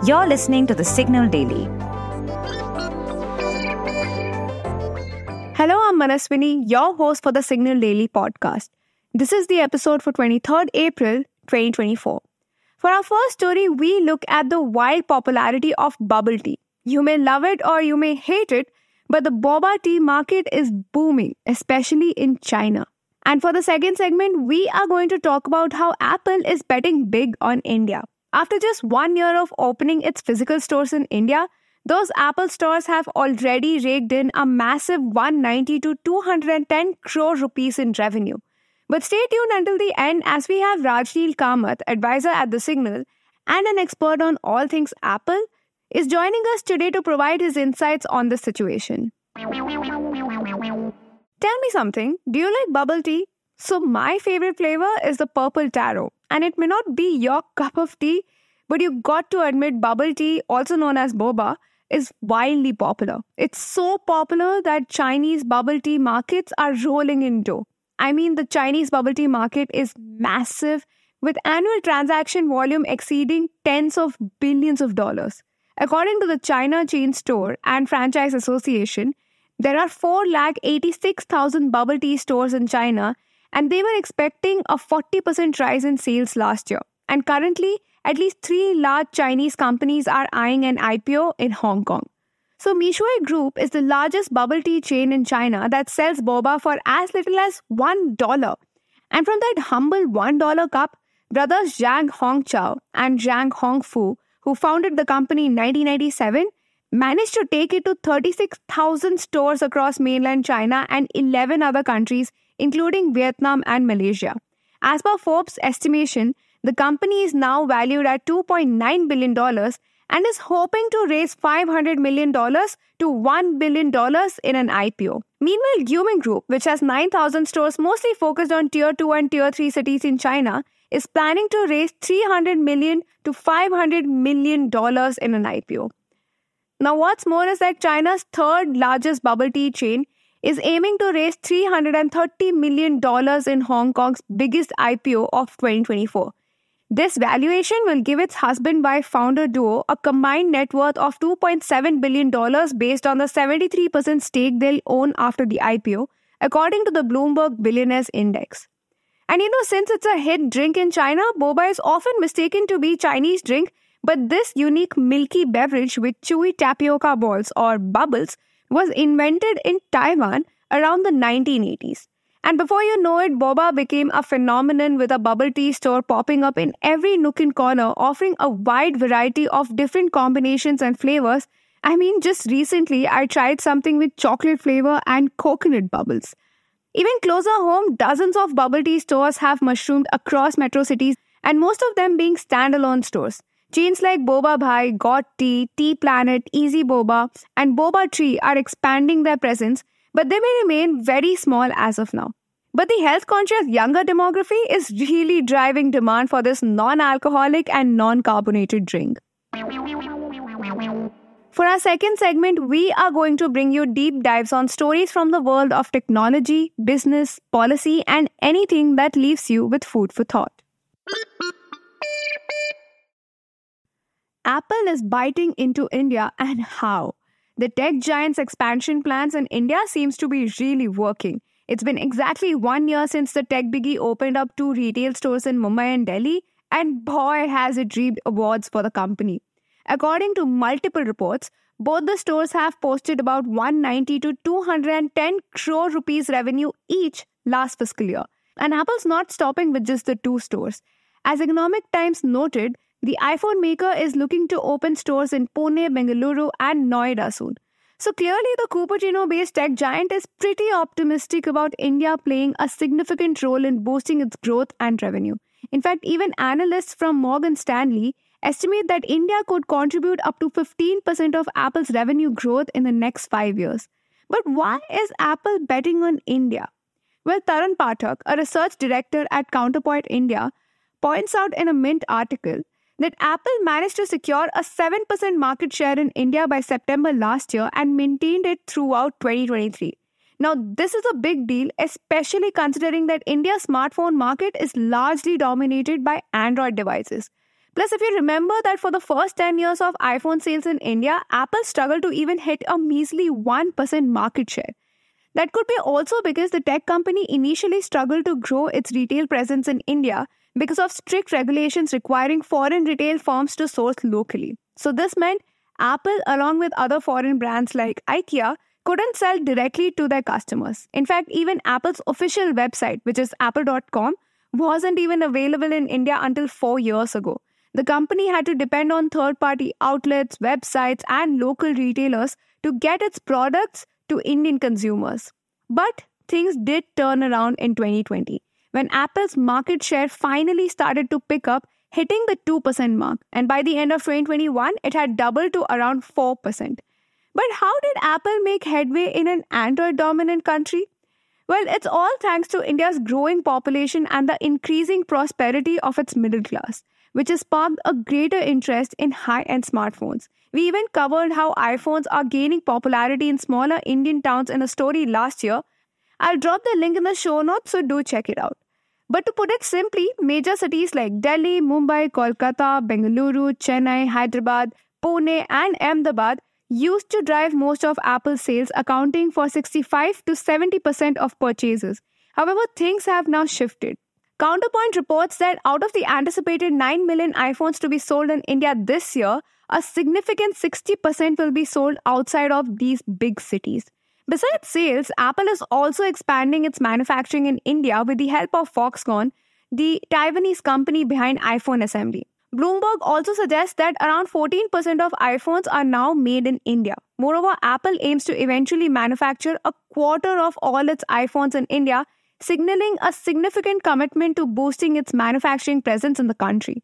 You're listening to The Signal Daily. Hello, I'm Manaswini, your host for The Signal Daily podcast. This is the episode for 23rd April 2024. For our first story, we look at the wild popularity of bubble tea. You may love it or you may hate it, but the boba tea market is booming, especially in China. And for the second segment, we are going to talk about how Apple is betting big on India. After just 1 year of opening its physical stores in India, those Apple stores have already raked in a massive 190 to 210 crore rupees in revenue. But stay tuned until the end as we have Rajneel Kamath, advisor at The Signal and an expert on all things Apple, is joining us today to provide his insights on the situation. Tell me something, do you like bubble tea? So my favorite flavor is the purple taro. And it may not be your cup of tea, but you got to admit bubble tea, also known as boba, is wildly popular. It's so popular that Chinese bubble tea markets are rolling in dough. I mean, the Chinese bubble tea market is massive, with annual transaction volume exceeding tens of billions of dollars. According to the China Chain Store and Franchise Association, there are 486,000 bubble tea stores in China, and they were expecting a 40% rise in sales last year. And currently, at least 3 large Chinese companies are eyeing an IPO in Hong Kong. So Meishui Group is the largest bubble tea chain in China that sells boba for as little as $1. And from that humble $1 cup, brothers Zhang Hongchao and Zhang Hongfu, who founded the company in 1997, managed to take it to 36,000 stores across mainland China and 11 other countries, including Vietnam and Malaysia. As per Forbes' estimation, the company is now valued at $2.9 billion and is hoping to raise $500 million to $1 billion in an IPO. Meanwhile, Guoming Group, which has 9,000 stores mostly focused on Tier 2 and Tier 3 cities in China, is planning to raise $300 million to $500 million in an IPO. Now, what's more is that China's third largest bubble tea chain is aiming to raise $330 million in Hong Kong's biggest IPO of 2024. This valuation will give its husband-wife founder duo a combined net worth of $2.7 billion based on the 73% stake they'll own after the IPO, according to the Bloomberg Billionaires Index. And since it's a hit drink in China, boba is often mistaken to be Chinese drink, but this unique milky beverage with chewy tapioca balls or bubbles was invented in Taiwan around the 1980s. And before you know it, boba became a phenomenon with a bubble tea store popping up in every nook and corner, offering a wide variety of different combinations and flavors. I mean, just recently, I tried something with chocolate flavor and coconut bubbles. Even closer home, dozens of bubble tea stores have mushroomed across metro cities, and most of them being standalone stores. Chains like Boba Bhai, Got Tea, Tea Planet, Easy Boba, and Boba Tree are expanding their presence, but they may remain very small as of now. But the health-conscious younger demography is really driving demand for this non-alcoholic and non-carbonated drink. For our second segment, we are going to bring you deep dives on stories from the world of technology, business, policy, and anything that leaves you with food for thought. Apple is biting into India, and how? The tech giant's expansion plans in India seems to be really working. It's been exactly 1 year since the tech biggie opened up 2 retail stores in Mumbai and Delhi, and boy has it reaped awards for the company. According to multiple reports, both the stores have posted about 190 to 210 crore rupees revenue each last fiscal year. And Apple's not stopping with just the 2 stores. As Economic Times noted, the iPhone maker is looking to open stores in Pune, Bengaluru, and Noida soon. So clearly, the Cupertino-based tech giant is pretty optimistic about India playing a significant role in boosting its growth and revenue. In fact, even analysts from Morgan Stanley estimate that India could contribute up to 15% of Apple's revenue growth in the next 5 years. But why is Apple betting on India? Well, Taran Pathak, a research director at Counterpoint India, points out in a Mint article that Apple managed to secure a 7% market share in India by September last year and maintained it throughout 2023. Now, this is a big deal, especially considering that India's smartphone market is largely dominated by Android devices. Plus, if you remember that for the first 10 years of iPhone sales in India, Apple struggled to even hit a measly 1% market share. That could be also because the tech company initially struggled to grow its retail presence in India because of strict regulations requiring foreign retail firms to source locally. So this meant Apple, along with other foreign brands like IKEA, couldn't sell directly to their customers. In fact, even Apple's official website, which is apple.com, wasn't even available in India until 4 years ago. The company had to depend on third-party outlets, websites, and local retailers to get its products to Indian consumers. But things did turn around in 2020 when Apple's market share finally started to pick up, hitting the 2% mark. And by the end of 2021, it had doubled to around 4%. But how did Apple make headway in an Android-dominant country? Well, it's all thanks to India's growing population and the increasing prosperity of its middle class, which has sparked a greater interest in high-end smartphones. We even covered how iPhones are gaining popularity in smaller Indian towns in a story last year. I'll drop the link in the show notes, so do check it out. But to put it simply, major cities like Delhi, Mumbai, Kolkata, Bengaluru, Chennai, Hyderabad, Pune, and Ahmedabad used to drive most of Apple's sales, accounting for 65 to 70% of purchases. However, things have now shifted. Counterpoint reports that out of the anticipated 9 million iPhones to be sold in India this year, a significant 60% will be sold outside of these big cities. Besides sales, Apple is also expanding its manufacturing in India with the help of Foxconn, the Taiwanese company behind iPhone assembly. Bloomberg also suggests that around 14% of iPhones are now made in India. Moreover, Apple aims to eventually manufacture a quarter of all its iPhones in India, signaling a significant commitment to boosting its manufacturing presence in the country.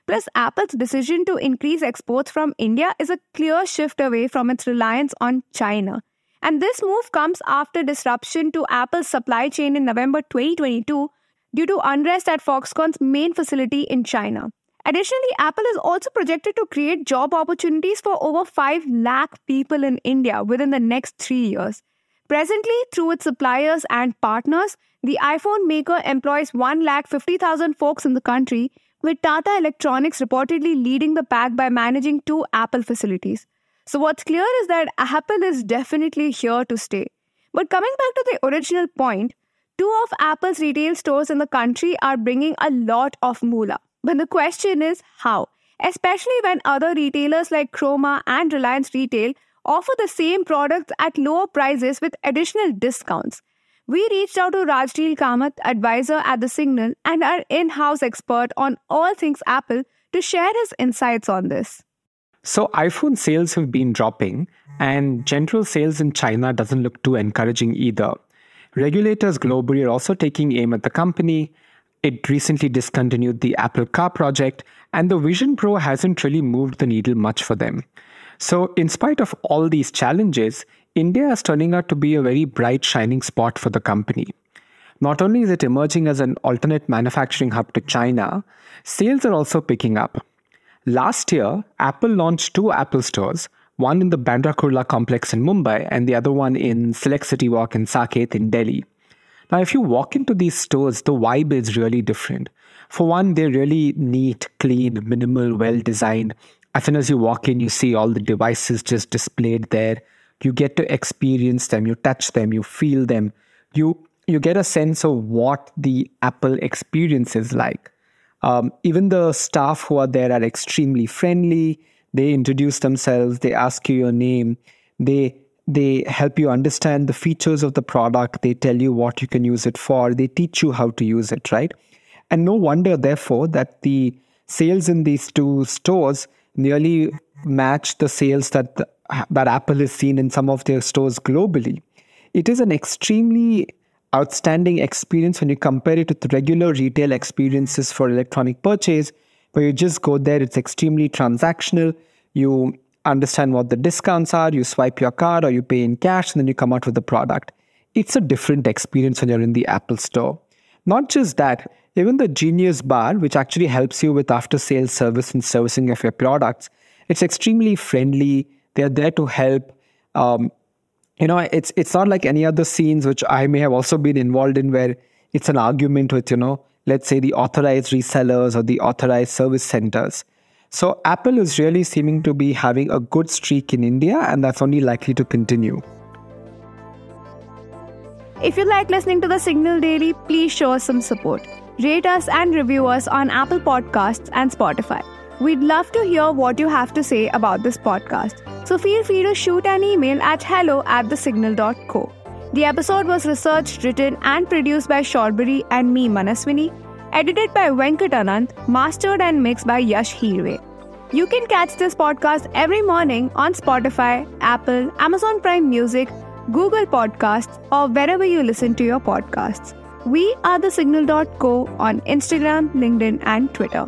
Plus, Apple's decision to increase exports from India is a clear shift away from its reliance on China. And this move comes after disruption to Apple's supply chain in November 2022 due to unrest at Foxconn's main facility in China. Additionally, Apple is also projected to create job opportunities for over 5 lakh people in India within the next 3 years. Presently, through its suppliers and partners, the iPhone maker employs 150,000 folks in the country, with Tata Electronics reportedly leading the pack by managing 2 Apple facilities. So what's clear is that Apple is definitely here to stay. But coming back to the original point, 2 of Apple's retail stores in the country are bringing a lot of moolah. But the question is how? Especially when other retailers like Chroma and Reliance Retail offer the same products at lower prices with additional discounts. We reached out to Rajneel Kamath, advisor at The Signal, and our in-house expert on all things Apple, to share his insights on this. So iPhone sales have been dropping, and general sales in China doesn't look too encouraging either. Regulators globally are also taking aim at the company. It recently discontinued the Apple Car project, and the Vision Pro hasn't really moved the needle much for them. So in spite of all these challenges, India is turning out to be a very bright, shining spot for the company. Not only is it emerging as an alternate manufacturing hub to China, sales are also picking up. Last year, Apple launched 2 Apple stores, one in the Bandra Kurla complex in Mumbai and the other one in Select City Walk in Saket in Delhi. Now, if you walk into these stores, the vibe is really different. For one, they're really neat, clean, minimal, well-designed. As soon as you walk in, you see all the devices just displayed there. You get to experience them, you touch them, you feel them. You get a sense of what the Apple experience is like. Even the staff who are there are extremely friendly. They introduce themselves, they ask you your name, they help you understand the features of the product, they tell you what you can use it for, they teach you how to use it, right? And no wonder, therefore, that the sales in these 2 stores nearly match the sales that Apple has seen in some of their stores globally. It is an extremely outstanding experience when you compare it with regular retail experiences for electronic purchase, where you just go there, it's extremely transactional, you understand what the discounts are, you swipe your card or you pay in cash, and then you come out with the product. It's a different experience when you're in the Apple store. Not just that, even the Genius Bar, which actually helps you with after-sales service and servicing of your products, it's extremely friendly. They're there to help. It's not like any other scenes which I may have also been involved in, where it's an argument with, let's say the authorized resellers or the authorized service centers. So Apple is really seeming to be having a good streak in India, and that's only likely to continue. If you like listening to the Signal Daily, please show us some support. Rate us and review us on Apple Podcasts and Spotify. We'd love to hear what you have to say about this podcast. So feel free to shoot an email at hello@thesignal.co. The episode was researched, written and produced by Shorbury and me, Manaswini. Edited by Venkat Anand, mastered and mixed by Yash Hirve. You can catch this podcast every morning on Spotify, Apple, Amazon Prime Music, Google Podcasts, or wherever you listen to your podcasts. We are thesignal.co on Instagram, LinkedIn, and Twitter.